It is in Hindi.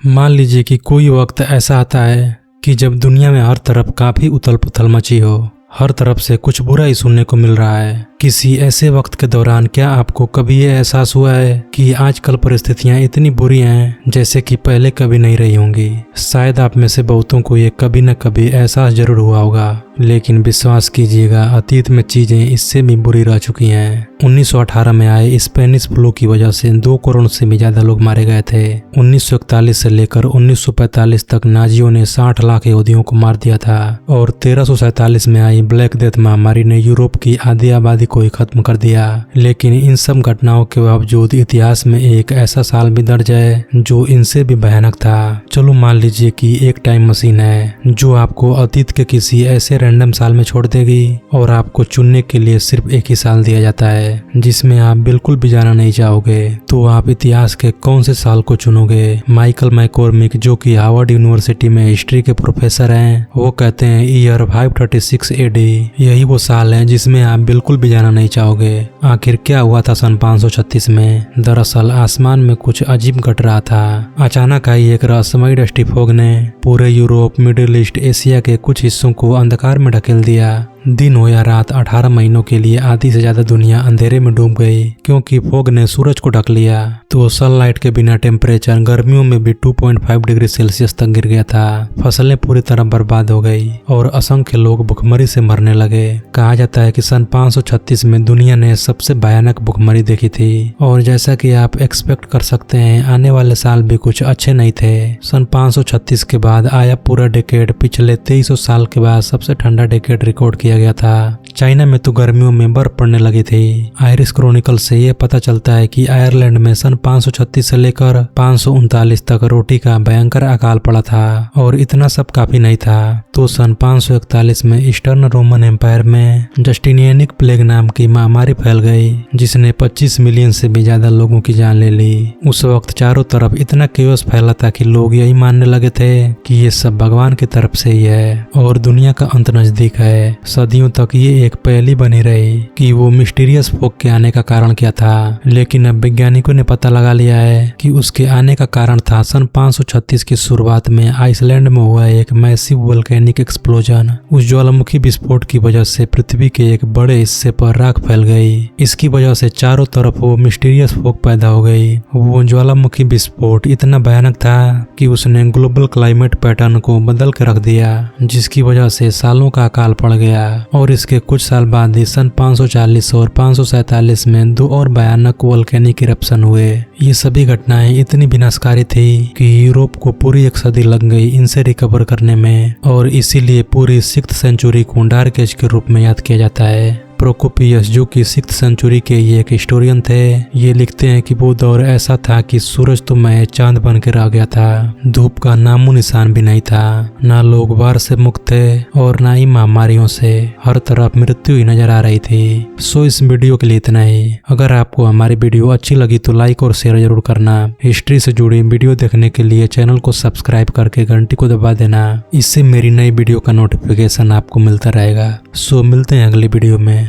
मान लीजिए कि कोई वक्त ऐसा आता है कि जब दुनिया में हर तरफ काफी उथल पुथल मची हो, हर तरफ से कुछ बुरा ही सुनने को मिल रहा है। किसी ऐसे वक्त के दौरान क्या आपको कभी ये एहसास हुआ है कि आजकल परिस्थितियां इतनी बुरी हैं जैसे कि पहले कभी नहीं रही होंगी। शायद आप में से बहुतों को ये कभी न कभी एहसास जरूर हुआ होगा, लेकिन विश्वास कीजिएगा अतीत में चीजें इससे भी बुरी रह चुकी हैं। 1918 में आए स्पेनिश फ्लू की वजह से 2 करोड़ से भी ज्यादा लोग मारे गए थे। 1941 से लेकर 1945 तक नाजियों ने 60 लाख यहूदियों को मार दिया था और 1347 में आई ब्लैक डेथ महामारी ने यूरोप की आधी आबादी को ही खत्म कर दिया। लेकिन इन सब घटनाओं के बावजूद इतिहास में एक ऐसा साल भी दर्ज है जो इनसे भी भयानक था। चलो मान लीजिए कि एक टाइम मशीन है जो आपको अतीत के किसी ऐसे रैंडम साल में छोड़ देगी और आपको चुनने के लिए सिर्फ एक ही साल दिया जाता है जिसमें आप बिल्कुल भी जाना नहीं चाहोगे। तो आप इतिहास के कौन से साल को चुनोगे? माइकल मैकॉर्मिक, जो कि हार्वर्ड यूनिवर्सिटी में हिस्ट्री के प्रोफेसर हैं, वो कहते हैं ईयर 536 एडी यही वो साल है जिसमें आप बिल्कुल भी जाना नहीं चाहोगे। आखिर क्या हुआ था सन 536 में? दरअसल आसमान में कुछ अजीब घट रहा था। अचानक आई एक रहस्यमयी डस्टी फॉग ने पूरे यूरोप, मिडिल ईस्ट, एशिया के कुछ हिस्सों को अंधकार में ढकेल दिया। दिन हो या रात, 18 महीनों के लिए आधी से ज्यादा दुनिया अंधेरे में डूब गई क्योंकि फॉग ने सूरज को ढक लिया। तो सनलाइट के बिना टेम्परेचर गर्मियों में भी 2.5 डिग्री सेल्सियस तक गिर गया था। फसलें पूरी तरह बर्बाद हो गई और असंख्य लोग भुखमरी से मरने लगे। कहा जाता है कि सन 536 में दुनिया ने सबसे भयानक भुखमरी देखी थी और जैसा कि आप एक्सपेक्ट कर सकते हैं आने वाले साल भी कुछ अच्छे नहीं थे। सन 536 के बाद आया पूरा डेकेड। पिछले 2300 साल के बाद सबसे ठंडा डेकेड रिकॉर्ड किया गया था। चाइना में तो गर्मियों में बर्फ पड़ने लगी थी। आयरिश क्रॉनिकल से यह पता चलता है कि आयरलैंड में सन 536 से लेकर 539 तक रोटी का भयंकर अकाल पड़ा था और इतना सब काफी नहीं था। तो सन 541 में ईस्टर्न रोमन एम्पायर में जस्टिनियनिक प्लेग नाम की महामारी फैल गई जिसने 25 मिलियन से भी ज्यादा लोगों की जान ले ली। उस वक्त चारों तरफ इतना केओस फैला था कि लोग यही मानने लगे थे कि ये सब भगवान की तरफ से ही है और दुनिया का अंत नजदीक है। सदियों तक ये एक पहेली बनी रही कि वो मिस्टीरियस फॉग के आने का कारण क्या था, लेकिन अब वैज्ञानिकों ने पता लगा लिया है कि उसके आने का कारण था सन 536 की शुरुआत में आइसलैंड में हुआ एक मैसिव वोल्केनिक एक्सप्लोजन। उस ज्वालामुखी विस्फोट की वजह से पृथ्वी के एक बड़े हिस्से पर राख फैल गई। इसकी वजह से चारों तरफ वो मिस्टीरियस फॉग पैदा हो गई। वो ज्वालामुखी विस्फोट इतना भयानक था कि उसने ग्लोबल क्लाइमेट पैटर्न को बदल के रख दिया, जिसकी वजह से सालों का अकाल पड़ गया। और इसके कुछ साल बाद ही सन 540 और 547 में 2 और भयानक वोल्केनिक इरप्शन हुए। ये सभी घटनाएं इतनी विनाशकारी थी कि यूरोप को पूरी 1 सदी लग गई इनसे रिकवर करने में और इसीलिए पूरी 6th सेंचुरी को डार्क एज के रूप में याद किया जाता है। प्रोकोपियस, जो कि 6th सेंचुरी के ये एक हिस्टोरियन थे, ये लिखते हैं कि वो दौर ऐसा था कि सूरज तो महज चांद बन के रह गया था। धूप का नामो निशान भी नहीं था। ना लोग वार से मुक्त थे और ना ही महामारियों से। हर तरफ मृत्यु ही नजर आ रही थी। सो इस वीडियो के लिए इतना ही। अगर आपको हमारी वीडियो अच्छी लगी तो लाइक और शेयर जरूर करना। हिस्ट्री से जुड़ी वीडियो देखने के लिए चैनल को सब्सक्राइब करके घंटी को दबा देना। इससे मेरी नई वीडियो का नोटिफिकेशन आपको मिलता रहेगा। सो मिलते हैं अगली वीडियो में।